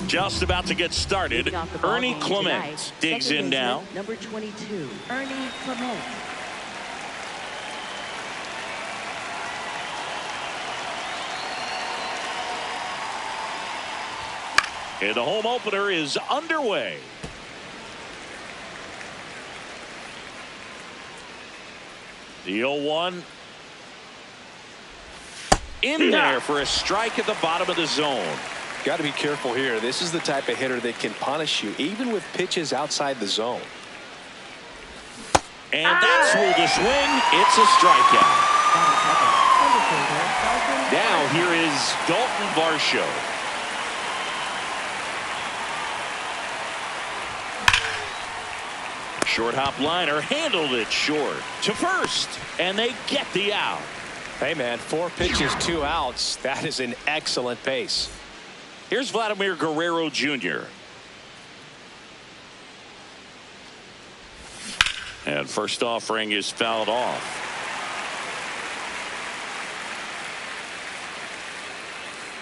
Just about to get started. Ernie Clement digs in now. Number 22, Ernie Clement. And the home opener is underway. The 0-1. In there for a strike at the bottom of the zone. Got to be careful here. This is the type of hitter that can punish you even with pitches outside the zone. And that's through the swing. It's a strikeout. Now here is Dalton Varsho. Short hop liner handled it short to first, and they get the out. Hey man, 4 pitches, 2 outs. That is an excellent pace. Here's Vladimir Guerrero Jr. And first offering is fouled off.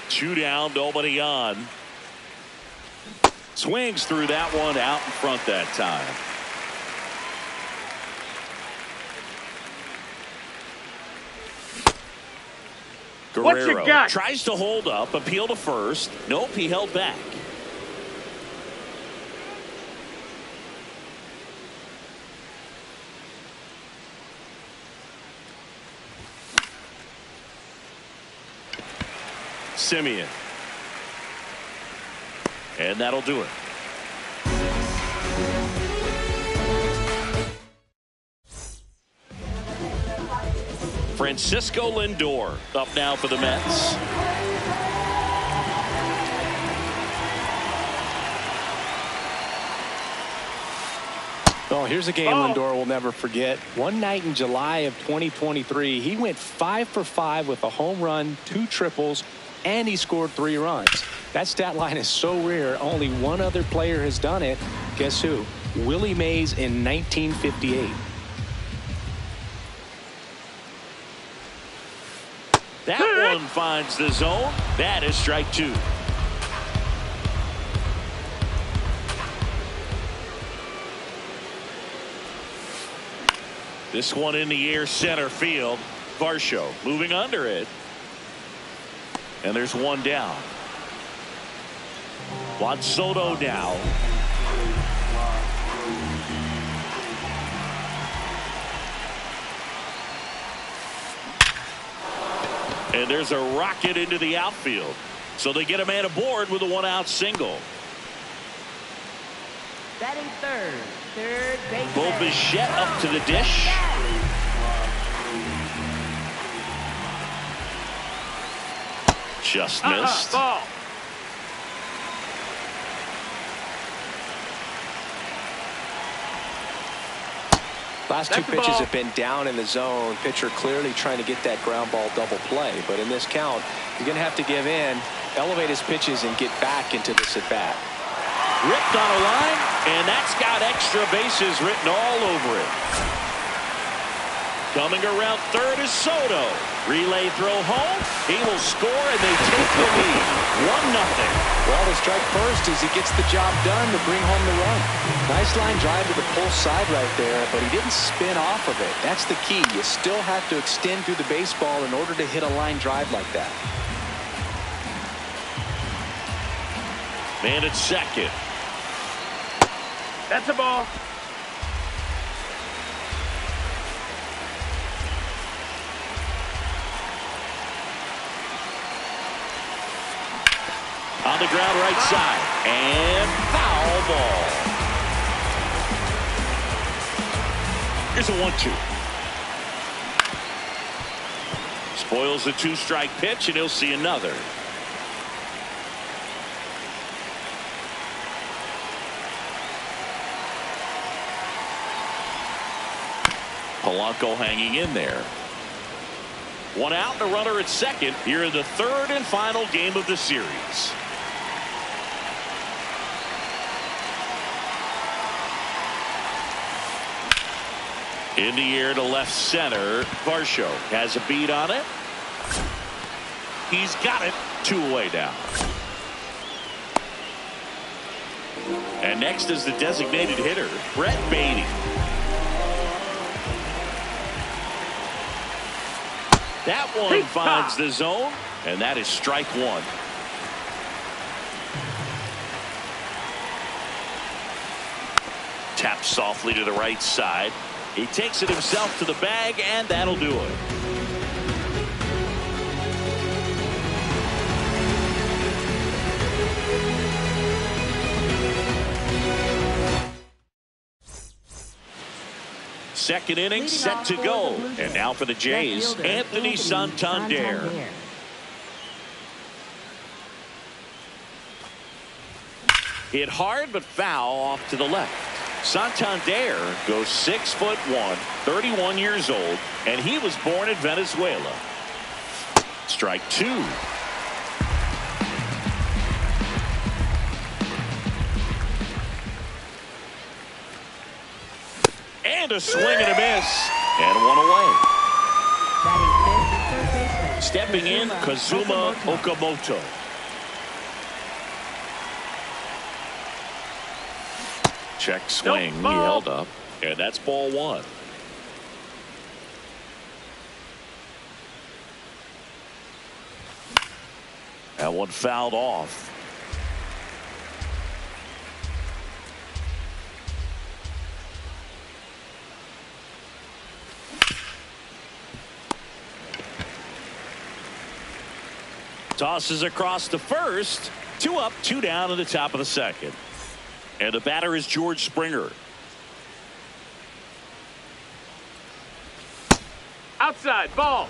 Two down, nobody on. Swings through that one out in front that time. Guerrero tries to hold up, appeal to first. Nope, he held back. Simeon. And that'll do it. Francisco Lindor up now for the Mets. Oh, here's a game Lindor will never forget. One night in July of 2023, he went 5 for 5 with a home run, 2 triples, and he scored 3 runs. That stat line is so rare. Only one other player has done it. Guess who? Willie Mays in 1958. That one finds the zone. That is strike 2. This one in the air center field. Varsho moving under it. And there's one down. Juan Soto now. And there's a rocket into the outfield. So they get a man aboard with a 1-out single. Batting third base. Bo Bichette up to the dish. Just missed. Ball. Last 2 pitches have been down in the zone. Pitcher clearly trying to get that ground ball double play. But in this count, you're going to have to give in, elevate his pitches, and get back into this at bat. Ripped on a line, and that's got extra bases written all over it. Coming around third is Soto. Relay throw home. He will score, and they take the lead. 1-0. Well, the strike first as he gets the job done to bring home the run. Nice line drive to the pull side right there, but he didn't spin off of it. That's the key. You still have to extend through the baseball in order to hit a line drive like that. Man at second. That's a ball. On the ground right side. And foul ball. Here's a 1-2. Spoils the 2-strike pitch, and he'll see another. Polanco hanging in there. 1 out and a runner at second here in the 3rd and final game of the series. In the air to left center. Varsho has a beat on it. He's got it. 2 away now. And next is the designated hitter, Brett Beatty. That one finds the zone, and that is strike one. Taps softly to the right side. He takes it himself to the bag, and that'll do it. Second inning set to go. And now for the Jays, Anthony Santander. Hit hard but foul off to the left. Santander goes 6'1", 31 years old, and he was born in Venezuela. Strike two. And a swing and a miss, and one away. Stepping in, Kazuma Okamoto. Check swing, he held up, and that's ball one. That one fouled off. Tosses across to first. 2 up, 2 down in the top of the second. And the batter is George Springer. Outside, ball.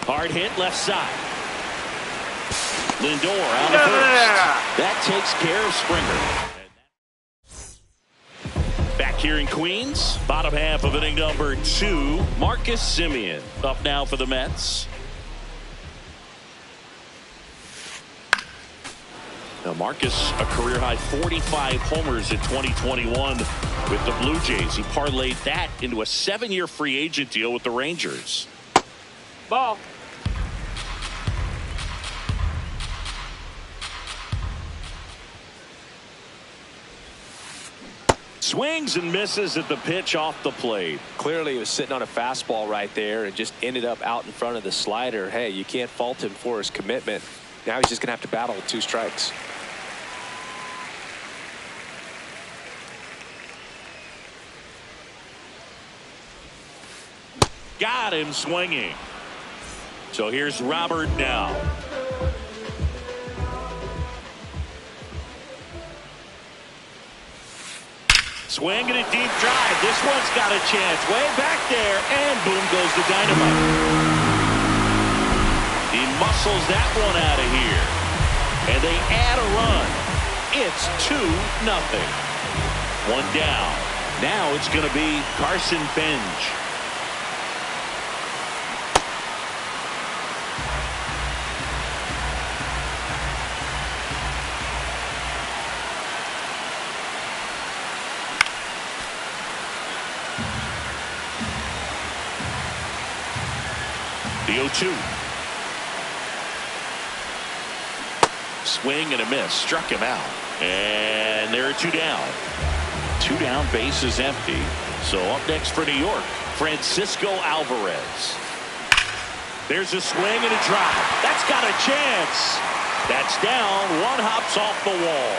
Hard hit left side. Lindor out of first. That takes care of Springer. Back here in Queens, bottom half of inning number 2, Marcus Semien up now for the Mets. Now Marcus, a career high 45 homers in 2021 with the Blue Jays. He parlayed that into a 7-year free agent deal with the Rangers. Ball. Swings and misses at the pitch off the plate. Clearly he was sitting on a fastball right there and just ended up out in front of the slider. Hey, you can't fault him for his commitment. Now he's just going to have to battle with 2 strikes. Got him swinging. So here's Robert now. Swing and a deep drive. This one's got a chance. Way back there, and boom goes the dynamite. He muscles that one out of here. And they add a run. It's 2-0. 1 down. Now it's going to be Carson Bench. The 0-2. Swing and a miss. Struck him out. And there are 2 down. 2 down, base is empty. So up next for New York, Francisco Alvarez. There's a swing and a drive. That's got a chance. That's down. 1 hops off the wall.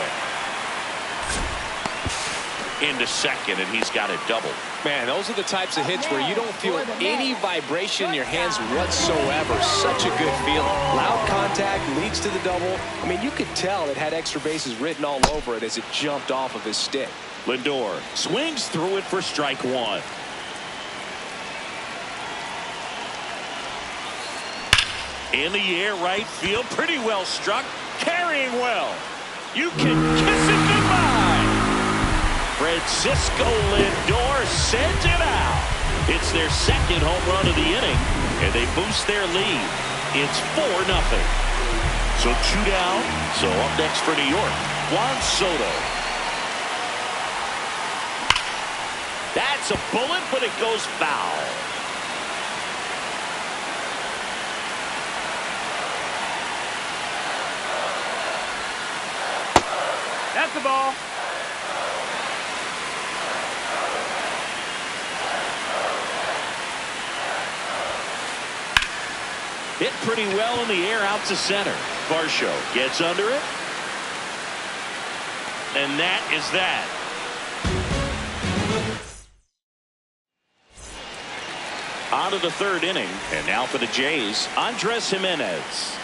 Into second, and he's got a double. Man, those are the types of hits where you don't feel any vibration in your hands whatsoever. Such a good feeling. Loud contact leads to the double. I mean, you could tell it had extra bases written all over it as it jumped off of his stick. Lindor swings through it for strike 1. In the air, right field, pretty well struck, carrying well. You can kiss it goodbye. Francisco Lindor sends it out. It's their 2nd home run of the inning, and they boost their lead. It's 4-0. So 2 down. So up next for New York, Juan Soto. That's a bullet, but it goes foul. That's the ball. Hit pretty well in the air out to center. Varsho gets under it. And that is that. On to the third inning. And now for the Jays, Andres Jimenez.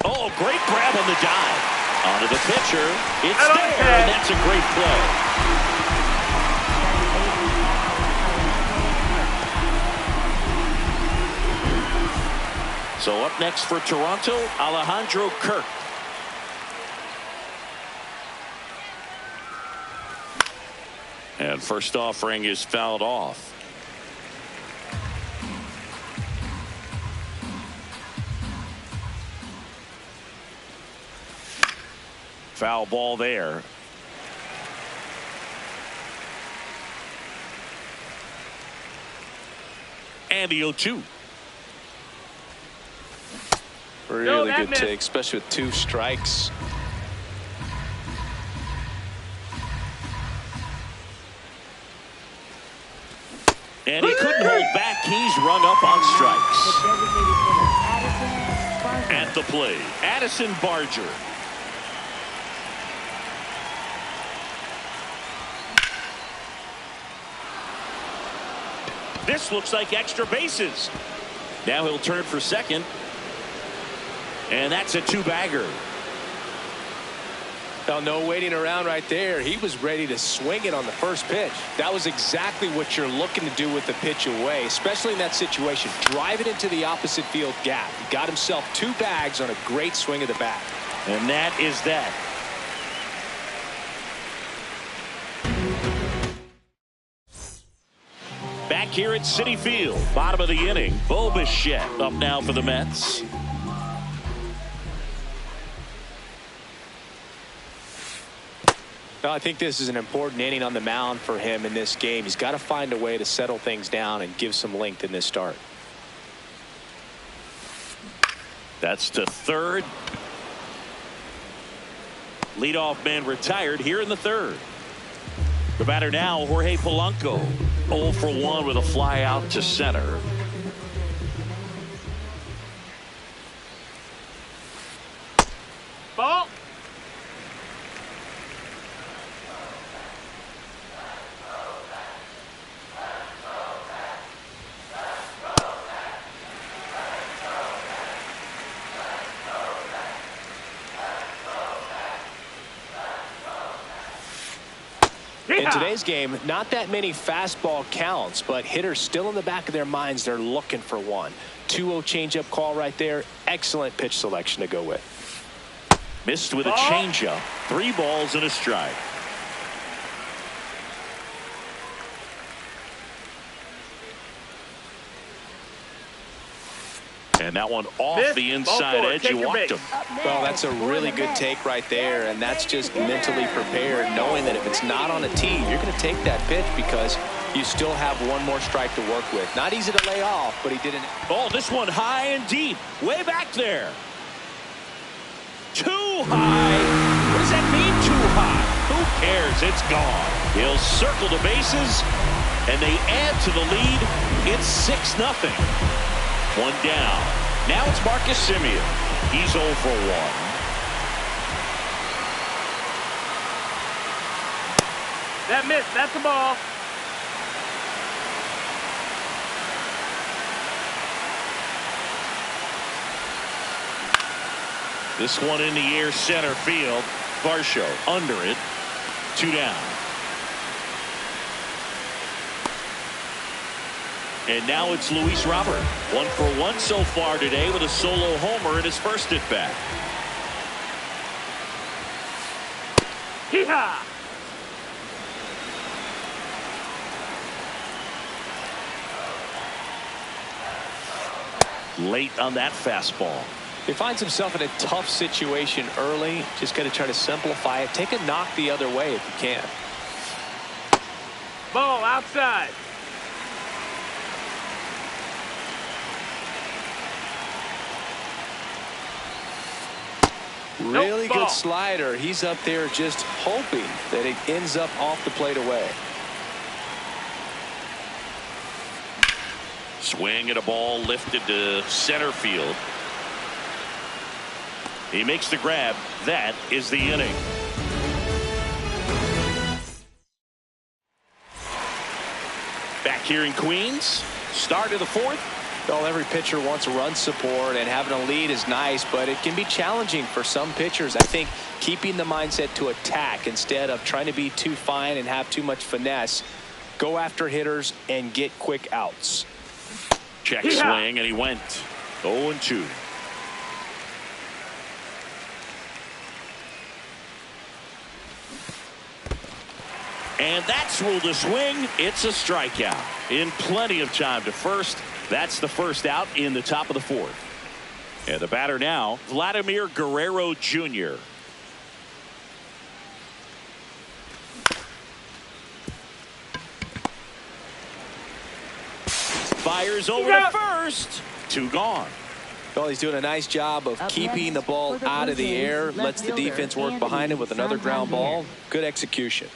Oh, great grab on the dive. On to the pitcher. It's there, and that's a great play. So up next for Toronto, Alejandro Kirk. And first offering is fouled off. Foul ball there. And the 0-2. Really good take, especially with 2 strikes. And he couldn't hold back. He's rung up on strikes. At the plate, Addison Barger. This looks like extra bases. Now he'll turn for second. And that's a 2-bagger. Now, no waiting around right there. He was ready to swing it on the first pitch. That was exactly what you're looking to do with the pitch away, especially in that situation. Drive it into the opposite field gap. He got himself 2 bags on a great swing of the bat. And that is that. Back here at Citi Field, bottom of the inning, Bo Bichette up now for the Mets. Well, I think this is an important inning on the mound for him in this game. He's got to find a way to settle things down and give some length in this start. That's to third. Leadoff man retired here in the third. The batter now, Jorge Polanco. 0 for 1 with a fly out to center. Ball. In today's game, not that many fastball counts, but hitters still in the back of their minds, they're looking for one. 2-0 changeup call right there. Excellent pitch selection to go with. Missed with a changeup. 3 balls and a strike. And that one off the inside edge. You walked him. Well, that's a really good take right there, and that's just mentally prepared, knowing that if it's not on a tee, you're going to take that pitch because you still have one more strike to work with. Not easy to lay off, but he didn't. Oh, this one high and deep, way back there. Too high. What does that mean, too high? Who cares? It's gone. He'll circle the bases, and they add to the lead. It's 6-0. 1 down. Now it's Marcus Semien. He's 0 for 1. That missed. That's the ball. This one in the air, center field. Varsho under it. 2 down. And now it's Luis Robert. 1 for 1 so far today with a solo homer in his first at bat. Hee-haw! Late on that fastball. He finds himself in a tough situation early. Just got to try to simplify it. Take a knock the other way if you can. Ball outside. Really Nope, ball. good slider. He's up there just hoping that it ends up off the plate away. Swing at a ball lifted to center field. He makes the grab. That is the inning. Back here in Queens, start of the fourth. Well, every pitcher wants run support, and having a lead is nice, but it can be challenging for some pitchers. I think keeping the mindset to attack instead of trying to be too fine and have too much finesse. Go after hitters and get quick outs. Check swing, and he went 0-2. And that's ruled a swing. It's a strikeout. In plenty of time to first. That's the first out in the top of the fourth. And the batter now, Vladimir Guerrero Jr. Fires over to first. 2 gone. Well, he's doing a nice job of keeping the ball out of the air. Lets the defense work behind him with another ground ball. Good execution.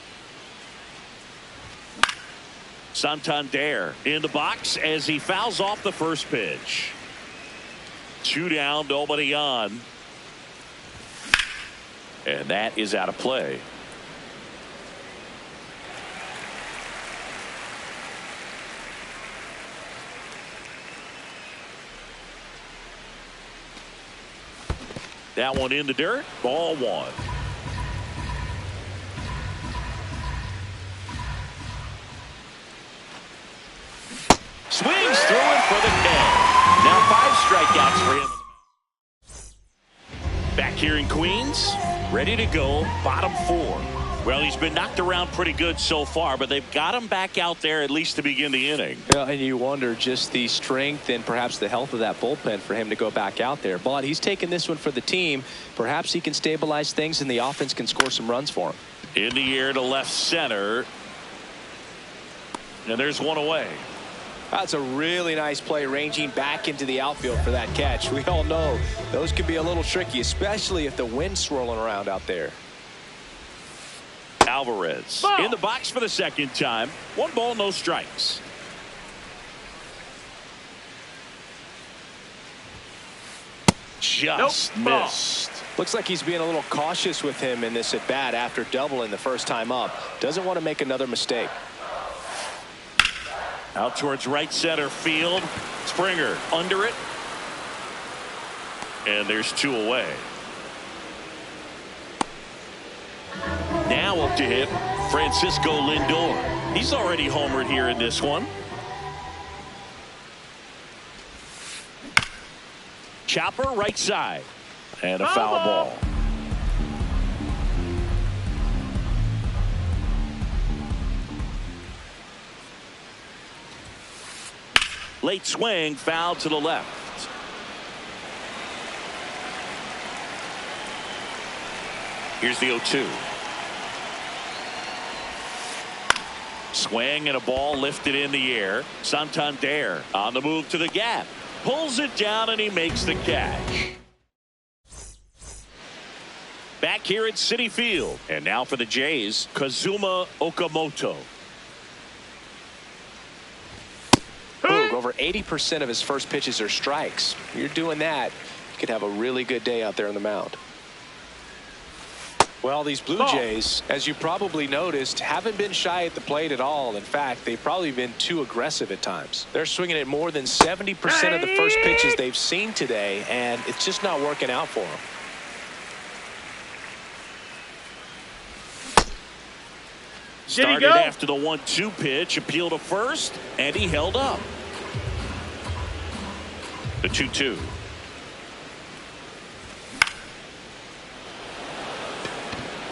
Santander in the box as he fouls off the first pitch. 2 down, nobody on. And that is out of play. That one in the dirt. Ball 1. Swings through it for the K. Now 5 strikeouts for him. Back here in Queens, ready to go, bottom 4. Well, he's been knocked around pretty good so far, but they've got him back out there at least to begin the inning. Yeah, and you wonder just the strength and perhaps the health of that bullpen for him to go back out there. But he's taking this one for the team. Perhaps he can stabilize things and the offense can score some runs for him. In the air to left center. And there's one away. That's a really nice play, ranging back into the outfield for that catch. We all know those can be a little tricky, especially if the wind's swirling around out there. Alvarez in the box for the second time. 1 ball, no strikes. Just missed. Looks like he's being a little cautious with him in this at bat after doubling the first time up. Doesn't want to make another mistake. Out towards right center field. Springer under it. And there's 2 away. Now up to hit Francisco Lindor. He's already homered here in this one. Chopper right side. And a foul ball. Late swing, foul to the left. Here's the 0-2. Swing and a ball lifted in the air. Santander on the move to the gap. Pulls it down and he makes the catch. Back here at Citi Field. And now for the Jays, Kazuma Okamoto. Over 80% of his first pitches are strikes. You're doing that, you could have a really good day out there on the mound. Well, these Blue Jays, as you probably noticed, haven't been shy at the plate at all. In fact, they've probably been too aggressive at times. They're swinging at more than 70% of the first pitches they've seen today, and it's just not working out for them. Started after the 1-2 pitch, appeal to first, and he held up. The 2-2.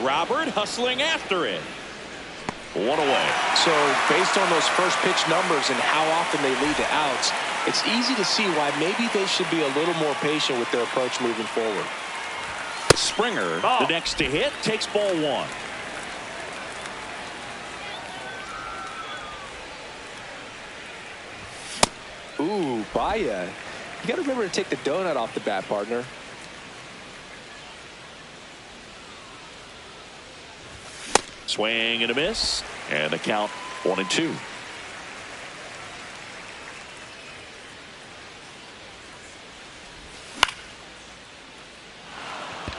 Robert hustling after it. 1 away. So based on those first pitch numbers and how often they lead to outs, it's easy to see why maybe they should be a little more patient with their approach moving forward. Springer, the next to hit, takes ball 1. Ooh, Baya. You got to remember to take the donut off the bat, partner. Swing and a miss. And the count 1-2.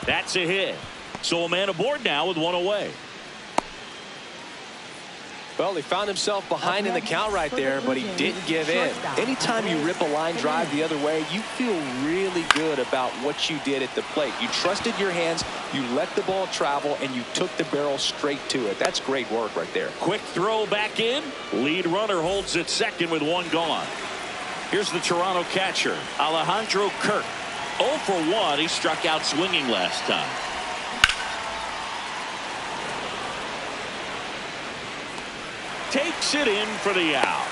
That's a hit. So a man aboard now with one away. Well, he found himself behind in the count right there, but he didn't give in. Anytime you rip a line drive the other way, you feel really good about what you did at the plate. You trusted your hands, you let the ball travel, and you took the barrel straight to it. That's great work right there. Quick throw back in. Lead runner holds at second with one gone. Here's the Toronto catcher, Alejandro Kirk. 0 for 1. He struck out swinging last time. Takes it in for the out.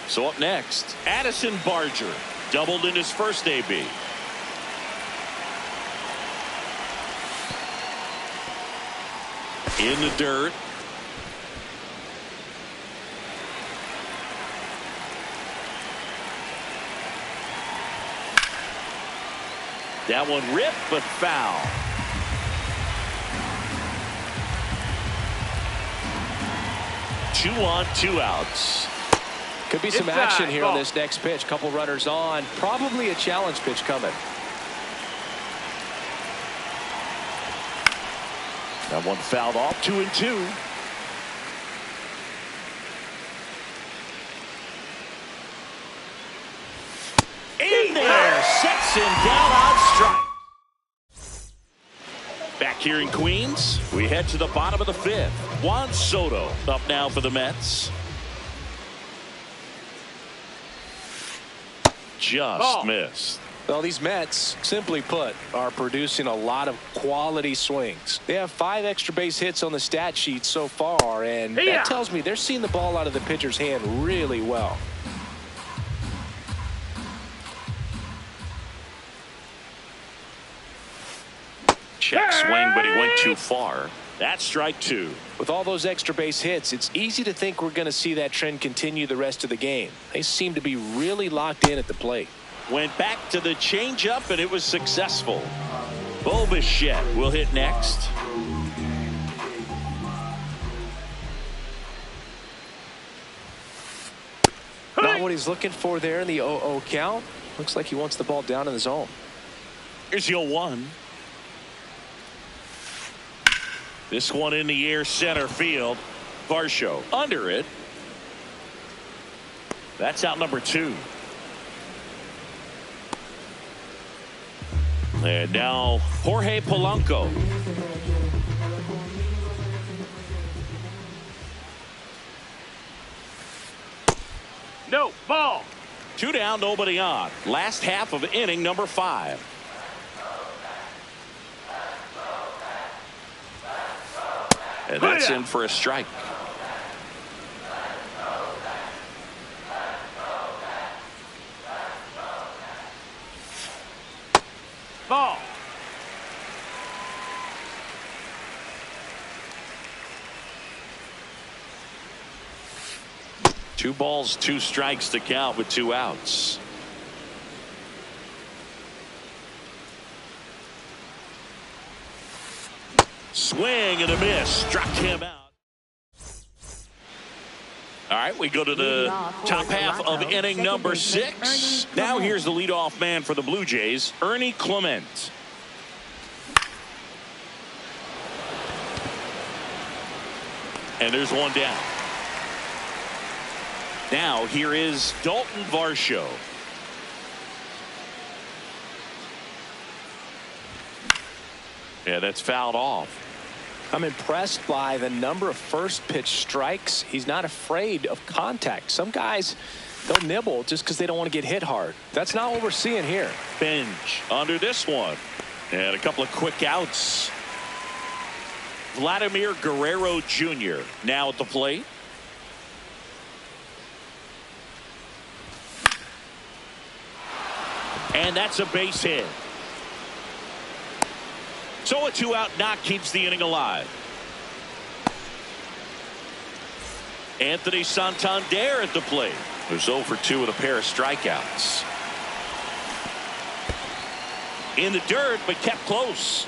So up next, Addison Barger. Doubled in his first AB. In the dirt. That one ripped, but foul. Two on, two outs. Could be some action here on this next pitch. Couple runners on. Probably a challenge pitch coming. That one fouled off. 2-2. In there. Sets him down on strike. Back here in Queens, we head to the bottom of the 5th. Juan Soto up now for the Mets. Just missed. Well, these Mets, simply put, are producing a lot of quality swings. They have 5 extra base hits on the stat sheet so far, and that tells me they're seeing the ball out of the pitcher's hand really well. Check swing, but he went too far. That's strike 2. With all those extra base hits, it's easy to think we're going to see that trend continue the rest of the game. They seem to be really locked in at the plate. Went back to the changeup, and it was successful. Bo Bichette will hit next. Not what he's looking for there in the 0-0 count. Looks like he wants the ball down in the zone. Here's the 0-1. This one in the air center field. Varsho under it. That's out number 2. And now Jorge Polanco. No, ball. 2 down, nobody on. Last half of inning number 5. And that's in for a strike. Ball. Two balls, 2 strikes to count with 2 outs. Swing and a miss. Struck him out. All right, we go to the top half of inning number 6. Now here's the leadoff man for the Blue Jays, Ernie Clement. And there's one down. Now here is Dalton Varsho. Yeah, that's fouled off. I'm impressed by the number of first pitch strikes. He's not afraid of contact. Some guys, they'll nibble just because they don't want to get hit hard. That's not what we're seeing here. Binge under this one. And a couple of quick outs. Vladimir Guerrero Jr. now at the plate. And that's a base hit. So a 2-out knock keeps the inning alive. Anthony Santander at the plate. Who's 0 for 2 with a pair of strikeouts. In the dirt, but kept close.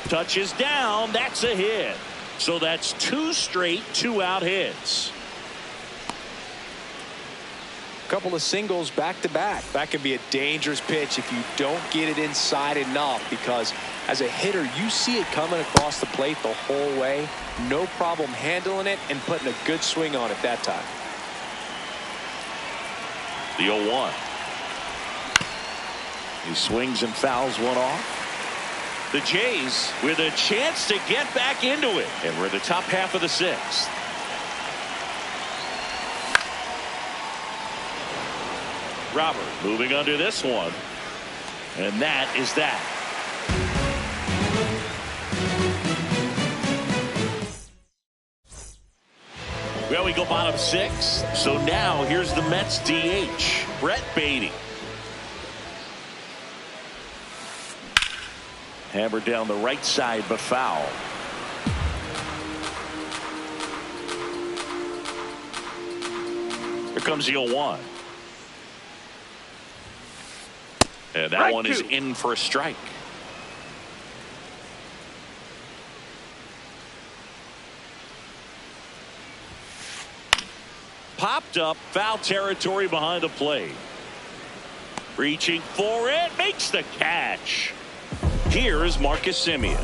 Touches down. That's a hit. So that's 2 straight 2-out hits. Couple of singles back to back. That can be a dangerous pitch if you don't get it inside enough, because as a hitter you see it coming across the plate the whole way. No problem handling it and putting a good swing on it that time. The 0-1. He swings and fouls one off. The Jays with a chance to get back into it, and we're in the top half of the 6th. Robert moving under this one, and that is that. Well, we go bottom 6. So now here's the Mets DH, Brett Beatty. Hammered down the right side, but foul. Here comes the 0-1. And that one is in for a strike. Popped up, foul territory behind the plate. Reaching for it, makes the catch. Here is Marcus Semien.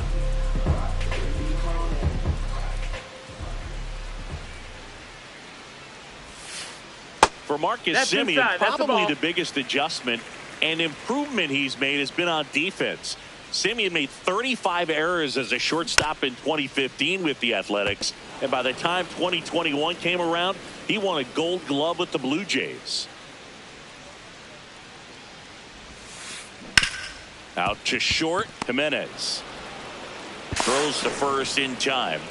For Marcus Semien, probably the biggest adjustment and improvement he's made has been on defense. Semien made 35 errors as a shortstop in 2015 with the Athletics, and by the time 2021 came around, he won a Gold Glove with the Blue Jays. Out to short, Jimenez throws to first in time.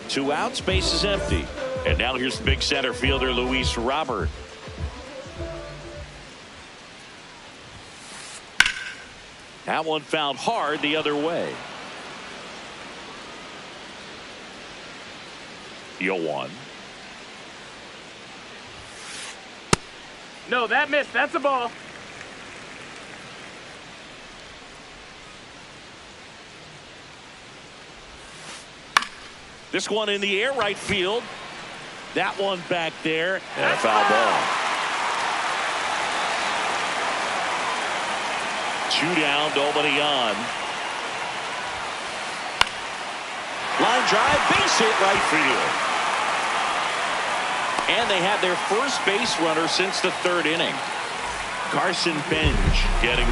2 outs, base is empty, and now here's the big center fielder Luis Robert. That one fouled hard the other way. The 0-1. No, that missed. That's a ball. This one in the air, right field. That one back there, and a foul ball. 2 down, nobody on. Line drive, base hit, right field. And they have their first base runner since the 3rd inning. Carson Bench getting.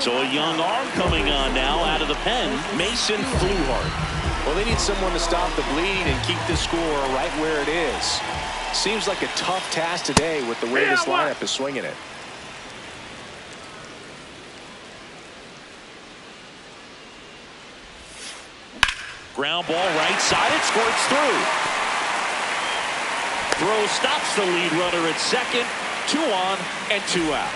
So a young arm coming on now out of the pen, Mason Fluhardt. Well, they need someone to stop the bleeding and keep the score right where it is. Seems like a tough task today with the way this lineup is swinging it. Ground ball right side, it squirts through. Throw stops the lead runner at second. 2 on and 2 out.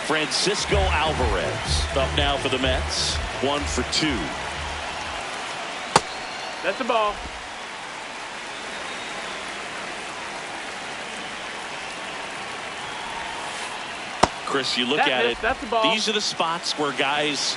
Francisco Alvarez up now for the Mets. 1 for 2. That's the ball. Chris, you look at it. That's the ball. These are the spots where guys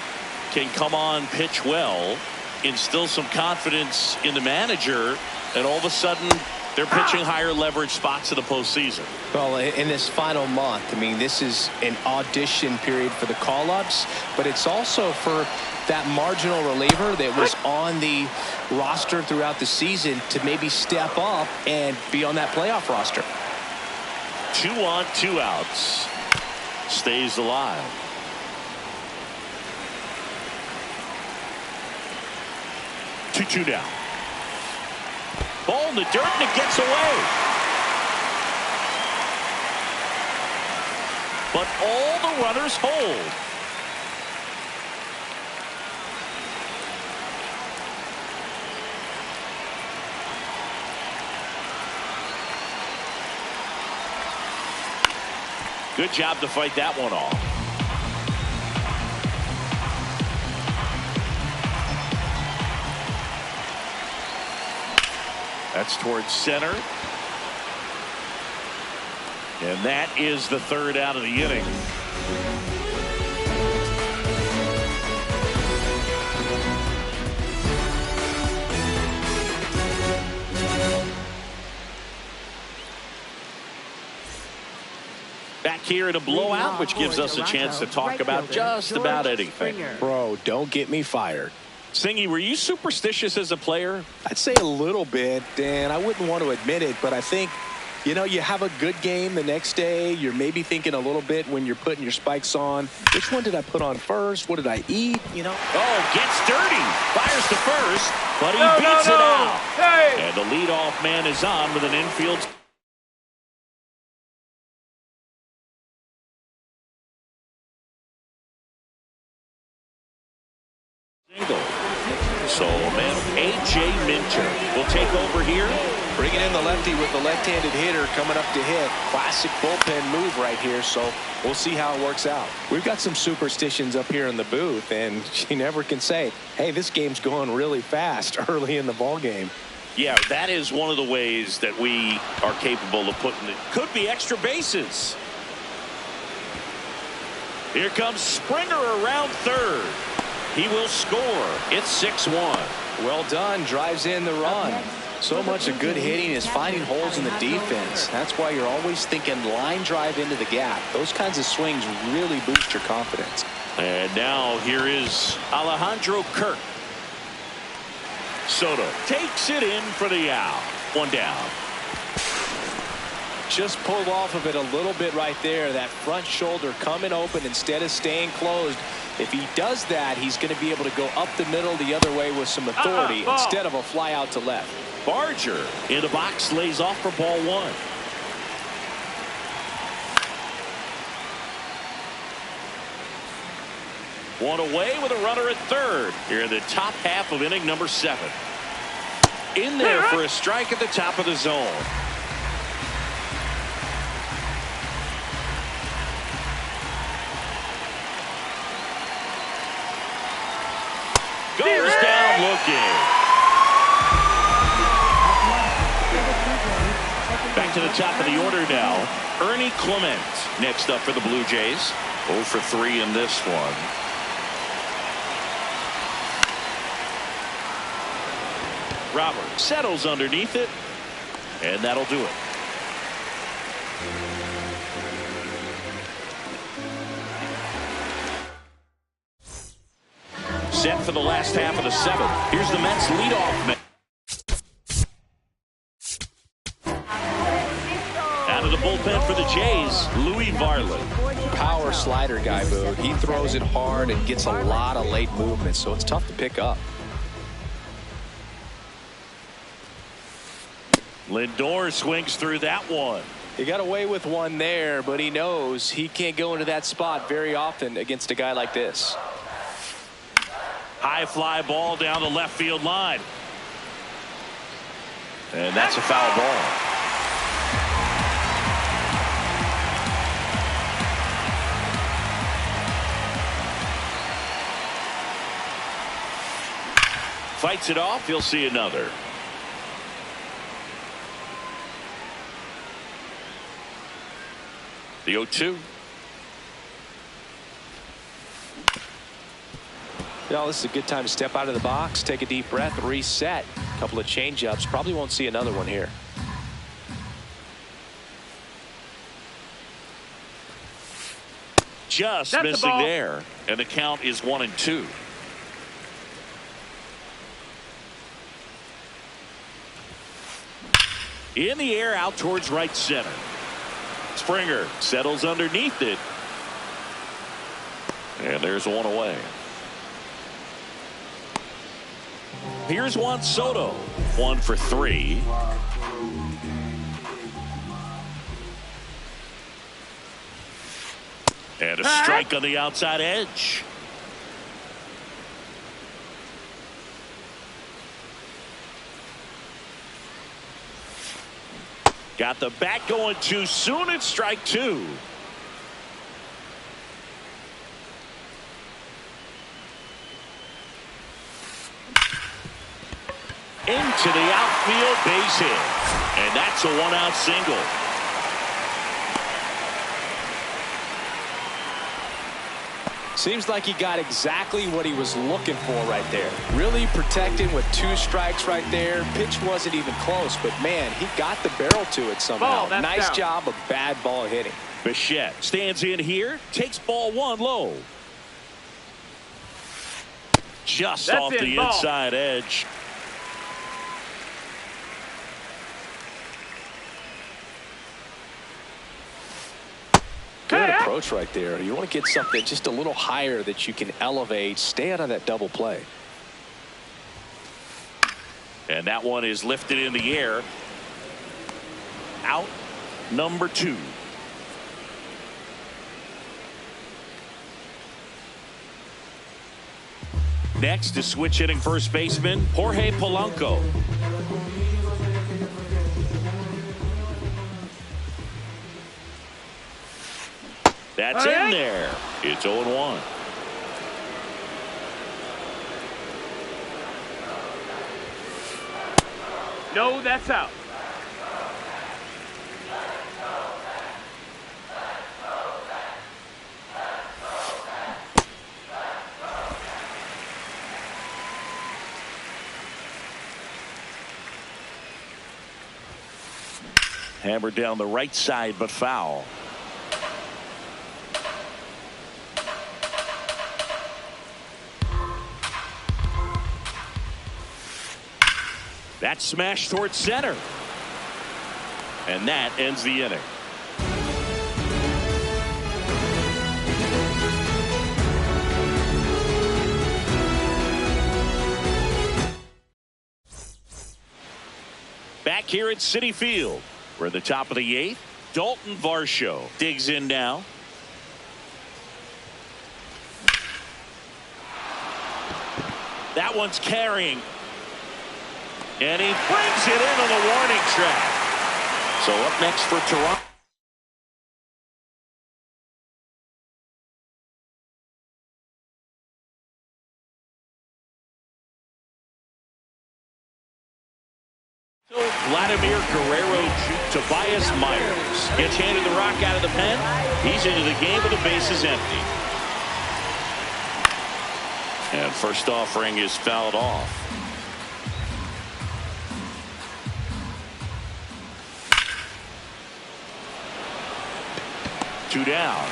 can come on, pitch well, instill some confidence in the manager, and all of a sudden they're pitching higher leverage spots in the postseason. Well, in this final month, I mean, this is an audition period for the call-ups, but it's also for that marginal reliever that was on the roster throughout the season to maybe step up and be on that playoff roster. 2 on, 2 outs. Stays alive. Two down. Ball in the dirt, and it gets away. But all the runners hold. Good job to fight that one off. That's towards center. And that is the third out of the inning. Back here in a blowout, which gives us a chance to talk about just about anything. Bro, don't get me fired. Singy, were you superstitious as a player? I'd say a little bit, and I wouldn't want to admit it, but I think, you know, you have a good game the next day. You're maybe thinking a little bit when you're putting your spikes on. Which one did I put on first? What did I eat? You know? Oh, gets dirty. Fires to first, but he beats it out. Hey. And the leadoff man is on with an infield. So, man, A.J. Minter will take over here. Bringing in the lefty with the left-handed hitter coming up to hit. Classic bullpen move right here, so we'll see how it works out. We've got some superstitions up here in the booth, and you never can say, hey, this game's going really fast early in the ball game. Yeah, that is one of the ways that we are capable of putting it. Could be extra bases. Here comes Springer around third. He will score. It's 6-1. Well done. Drives in the run. So much of good hitting is finding holes in the defense. That's why you're always thinking line drive into the gap. Those kinds of swings really boost your confidence. And now here is Alejandro Kirk. Soto takes it in for the out. One down. Just pulled off of it a little bit right there. That front shoulder coming open instead of staying closed. If he does that, he's going to be able to go up the middle the other way with some authority instead of a fly out to left. Barger in the box lays off for ball one. One away with a runner at third. Here in the top half of inning number 7. In there for a strike at the top of the zone. Goes down looking. Back to the top of the order now. Ernie Clement next up for the Blue Jays. 0 for 3 in this one. Robert settles underneath it, and that'll do it. Set for the last half of the 7th. Here's the Mets leadoff man. Out of the bullpen for the Jays, Louis Varland. Power slider guy, Boo. He throws it hard and gets a lot of late movement, so it's tough to pick up. Lindor swings through that one. He got away with one there, but he knows he can't go into that spot very often against a guy like this. High fly ball down the left field line. And that's a foul ball. Fights it off. He'll see another. The 0-2. Yeah, this is a good time to step out of the box, take a deep breath, reset. A couple of changeups. Probably won't see another one here. Just That's missing there. And the count is 1-2. In the air out towards right center. Springer settles underneath it. And there's one away. Here's Juan Soto. 1 for 3. And a strike on the outside edge. Got the bat going too soon. It's strike 2. into the outfield base hit. And that's a one-out single. Seems like he got exactly what he was looking for right there. Really protecting with 2 strikes right there. Pitch wasn't even close, but man, he got the barrel to it somehow. Nice job of bad ball hitting. Bichette stands in here, takes ball 1 low. Just off the inside edge. Good approach right there. You want to get something just a little higher that you can elevate. Stay out of that double play. And that one is lifted in the air. Out number 2. Next is switch hitting first baseman Jorge Polanco. That's in there. It's 0-1. No, that's out. Hammered down the right side, but foul. That smash towards center. And that ends the inning. Back here at Citi Field, we're at the top of the 8th. Dalton Varsho digs in now. That one's carrying. And he brings it in on the warning track. So up next for Toronto. Vladimir Guerrero, Tobias Myers gets handed the rock out of the pen. He's into the game with the bases empty. And first offering is fouled off. Two down.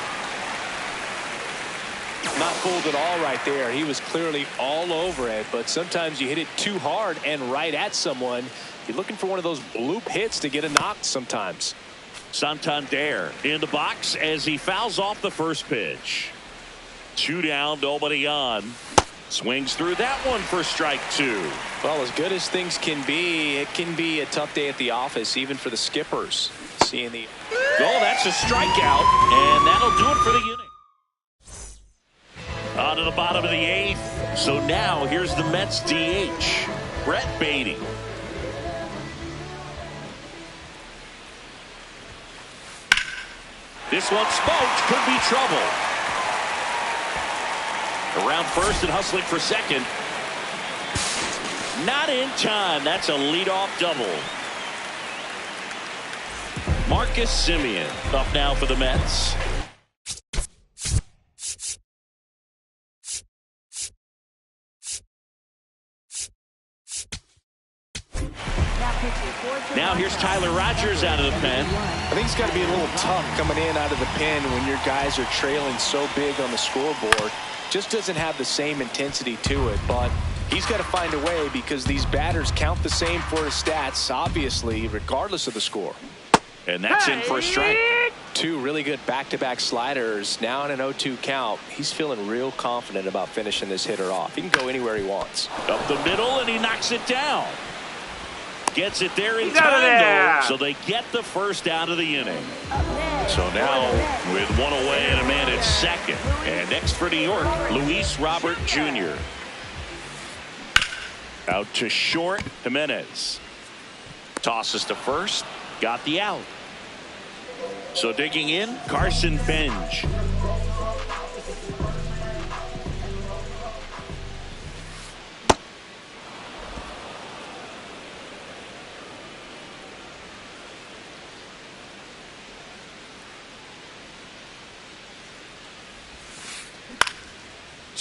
Not fooled at all right there. He was clearly all over it, but sometimes you hit it too hard and right at someone. You're looking for one of those bloop hits to get a knock sometimes. Santander in the box as he fouls off the first pitch. 2 down, nobody on. Swings through that one for strike 2. Well, as good as things can be, it can be a tough day at the office, even for the skippers. Seeing the that's a strikeout, and that'll do it for the inning. On to the bottom of the 8th. So now here's the Mets DH, Brett Beatty. This one smoked, could be trouble. Around first and hustling for second. Not in time. That's a leadoff double. Marcus Semien up now for the Mets. Now here's Tyler Rogers out of the pen. I think it's got to be a little tough coming in out of the pen when your guys are trailing so big on the scoreboard. Just doesn't have the same intensity to it, but he's got to find a way because these batters count the same for his stats, obviously, regardless of the score. And that's in for a strike. 2 really good back-to-back sliders. Now in an 0-2 count. He's feeling real confident about finishing this hitter off. He can go anywhere he wants. Up the middle, and he knocks it down. Gets it there in time, though, so they get the first out of the inning. So now, with 1 away and a man at second. And next for New York, Luis Robert Jr. Out to short, Jimenez. Tosses to first, got the out. So digging in, Carson Bench.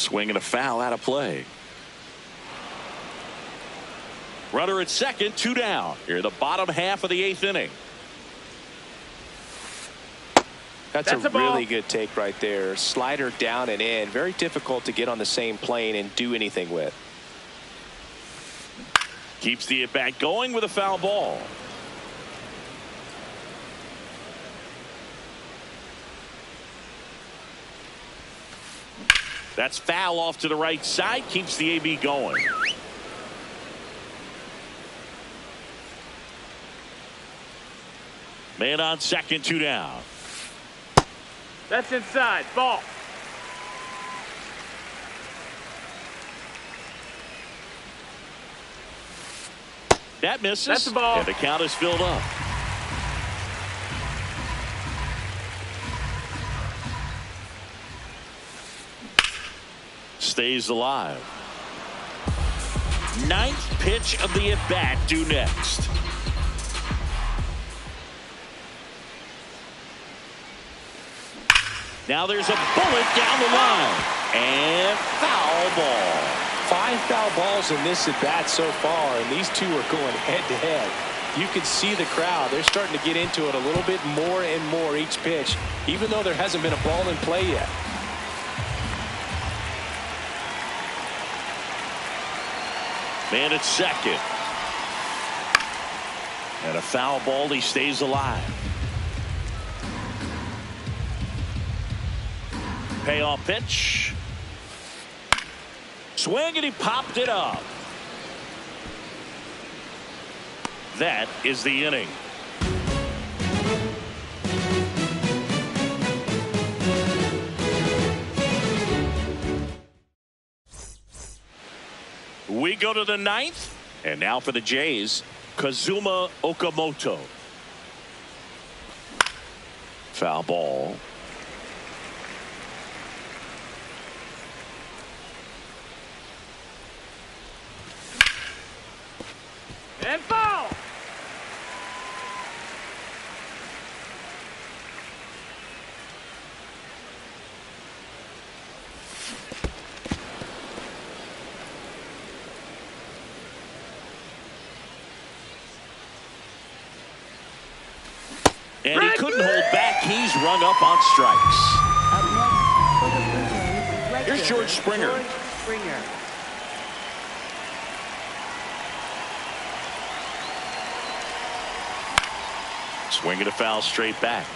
Swing and a foul out of play. Runner at second, 2 down. Here in the bottom half of the 8th inning. That's a really good take right there. Slider down and in. Very difficult to get on the same plane and do anything with. Keeps the at-bat going with a foul ball. That's foul off to the right side. Keeps the AB going. Man on second, 2 down. That's inside. Ball. That misses. That's the ball. And the count is filled up. Stays alive. 9th pitch of the at-bat due next. Now there's a bullet down the line. And foul ball. 5 foul balls in this at bat so far, and these two are going head to head. You can see the crowd. They're starting to get into it a little bit more and more each pitch, even though there hasn't been a ball in play yet. Man at second. And a foul ball. He stays alive. Payoff pitch. Swing, and he popped it up. That is the inning. We go to the 9th, and now for the Jays, Kazuma Okamoto. Foul ball. And foul. And he couldn't hold back. He's rung up on strikes. Up next for the Blue Jays, right Here's fielder, George Springer. George Springer. Swinging a foul straight back.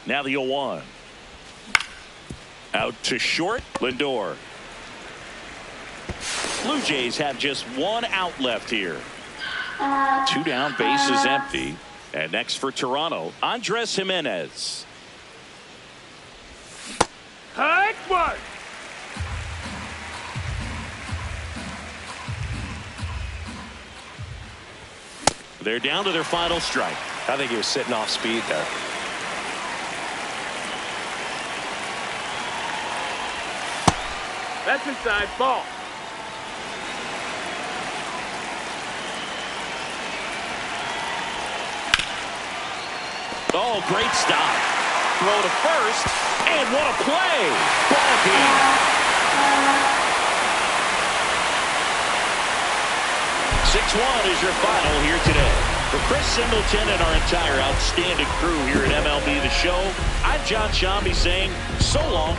Now the 0-1. Out to short, Lindor. Blue Jays have just 1 out left here. 2 down, bases empty. And next for Toronto, Andres Jimenez. Hard work. They're down to their final strike. I think he was sitting off speed there. That's inside. Ball. Oh, great stop. Throw to first, and what a play. Ball game. 6-1 is your final here today. For Chris Singleton and our entire outstanding crew here at MLB The Show, I'm John Shambi saying so long.